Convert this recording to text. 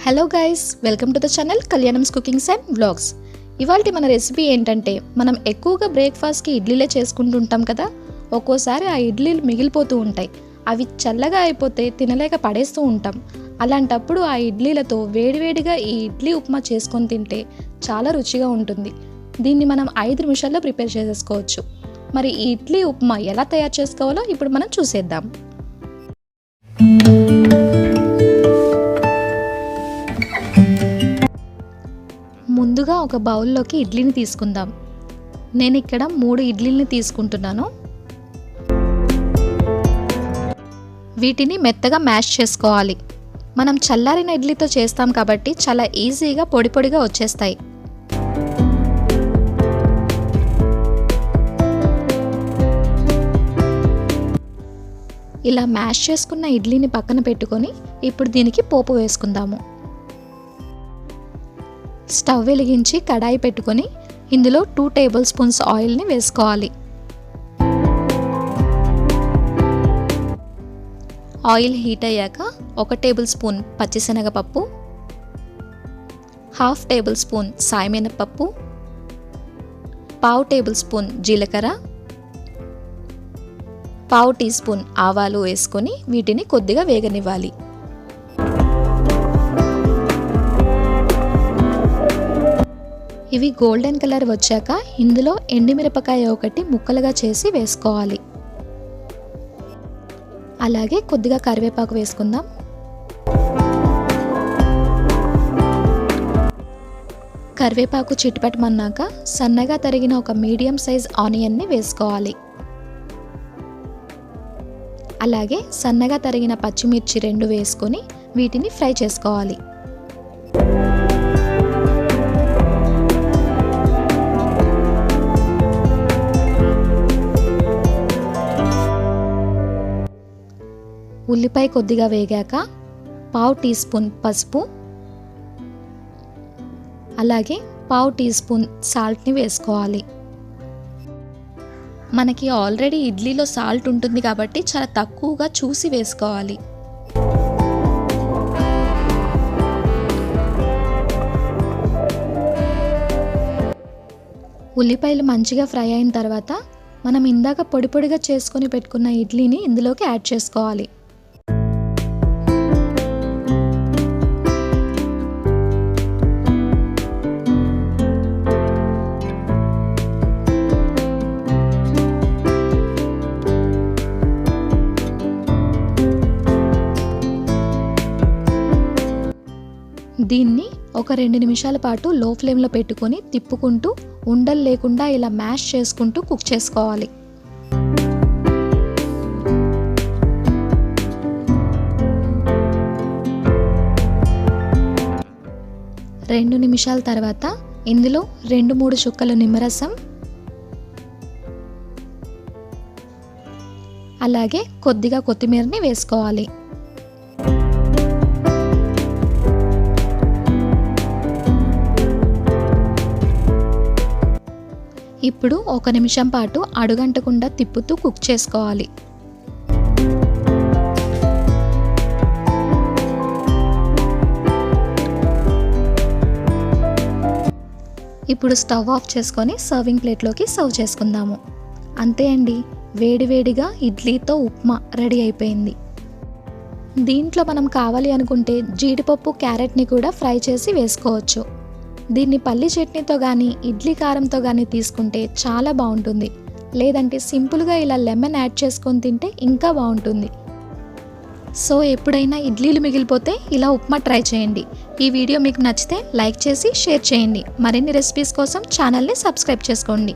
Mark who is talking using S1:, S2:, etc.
S1: Hello guys, welcome to the channel Kalyanam's cookings and vlogs. ఇవాల్టి మన recipe ఏంటంటే, మనం ఎక్కువగా బ్రేక్ఫాస్ట్కి ఇడ్లీలే చేసుకుంటుంటాం కదా. ఒక్కోసారి ఆ ఇడ్లీలు మిగిలిపోతూ ఉంటాయి. అవి చల్లగా అయిపోతే తినలేక పడేస్తూ ఉంటాం. అలాంటప్పుడు ఆ ఇడ్లీలతో వేడివేడిగా ఈ ఇడ్లీ ఉప్మా చేసుకొని తింటే చాలా రుచిగా ఉంటుంది. దీన్ని మనం 5 నిమిషాల్లో ప్రిపేర్ చేసేసుకోవచ్చు. మరి ఈ ఇడ్లీ ఉప్మా ఎలా తయారు చేసుకోవాలో ఇప్పుడు మనం చూసేద్దాం. ముందుగా ఒక బౌల్లోకి ఇడ్లీని తీసుకుందాం. నేను ఇక్కడ 3 ఇడ్లీని తీసుకుంటున్నాను. వీటిని మెత్తగా మ్యాష్ చేసుకోవాలి. మనం చల్లారిన ఇడ్లీతో చేస్తాం కాబట్టి చాలా ఈజీగా పొడి పొడిగా వచ్చేస్తాయి. ఇలా మ్యాష్ చేసుకున్న ఇడ్లీని పక్కన పెట్టుకొని ఇప్పుడు దీనికి పోపు వేసుకుందాము. స్టవ్ వెలిగించి కడాయి పెట్టుకొని ఇందులో 2 టేబుల్ స్పూన్స్ ఆయిల్ని వేసుకోవాలి. ఆయిల్ హీట్ అయ్యాక 1 టేబుల్ స్పూన్ పచ్చిశనగపప్పు, 1/2 టేబుల్ స్పూన్ సాయమినపప్పు, 1/2 టేబుల్ స్పూన్ జీలకర్ర, 1/2 టీ స్పూన్ ఆవాలు వేసుకొని వీటిని కొద్దిగా వేగనివ్వాలి. ఇవి గోల్డెన్ కలర్ వచ్చాక ఇందులో ఎండుమిరపకాయ ఒకటి ముక్కలుగా చేసి వేసుకోవాలి. అలాగే కొద్దిగా కరివేపాకు వేసుకుందాం. కరివేపాకు చిట్పటమన్నాక సన్నగా తరిగిన ఒక మీడియం సైజ్ ఆనియన్ని వేసుకోవాలి. అలాగే సన్నగా తరిగిన పచ్చిమిర్చి 2 వేసుకొని వీటిని ఫ్రై చేసుకోవాలి. ఉల్లిపాయ కొద్దిగా వేగాక 1/2 టీ స్పూన్ పసుపు, అలాగే 1/2 టీ స్పూన్ సాల్ట్ని వేసుకోవాలి. మనకి ఆల్రెడీ ఇడ్లీలో సాల్ట్ ఉంటుంది కాబట్టి చాలా తక్కువగా చూసి వేసుకోవాలి. ఉల్లిపాయలు మంచిగా ఫ్రై అయిన తర్వాత మనం ఇందాక పొడి పొడిగా చేసుకొని పెట్టుకున్న ఇడ్లీని ఇందులోకి యాడ్ చేసుకోవాలి. దీన్ని ఒక 2 నిమిషాల పాటు లో ఫ్లేమ్లో పెట్టుకొని తిప్పుకుంటూ ఉండలు లేకుండా ఇలా మ్యాష్ చేసుకుంటూ కుక్ చేసుకోవాలి. 2 నిమిషాల తర్వాత ఇందులో 2-3 చుక్కల నిమ్మరసం, అలాగే కొద్దిగా కొత్తిమీరని వేసుకోవాలి. ఇప్పుడు 1 నిమిషం పాటు అడుగంటకుండా తిప్పుతూ కుక్ చేసుకోవాలి. ఇప్పుడు స్టవ్ ఆఫ్ చేసుకొని సర్వింగ్ ప్లేట్లోకి సర్వ్ చేసుకుందాము. అంతే అండి, వేడివేడిగా ఇడ్లీతో ఉప్మా రెడీ అయిపోయింది. దీంట్లో మనం కావాలి అనుకుంటే జీడిపప్పు, క్యారెట్ని కూడా ఫ్రై చేసి వేసుకోవచ్చు. దీన్ని పల్లి చట్నీతో కానీ ఇడ్లీ కారంతో కానీ తీసుకుంటే చాలా బాగుంటుంది. లేదంటే సింపుల్గా ఇలా లెమన్ యాడ్ చేసుకొని తింటే ఇంకా బాగుంటుంది. సో ఎప్పుడైనా ఇడ్లీలు మిగిలిపోతే ఇలా ఉప్మా ట్రై చేయండి. ఈ వీడియో మీకు నచ్చితే లైక్ చేసి షేర్ చేయండి. మరిన్ని రెసిపీస్ కోసం ఛానల్ని సబ్స్క్రైబ్ చేసుకోండి.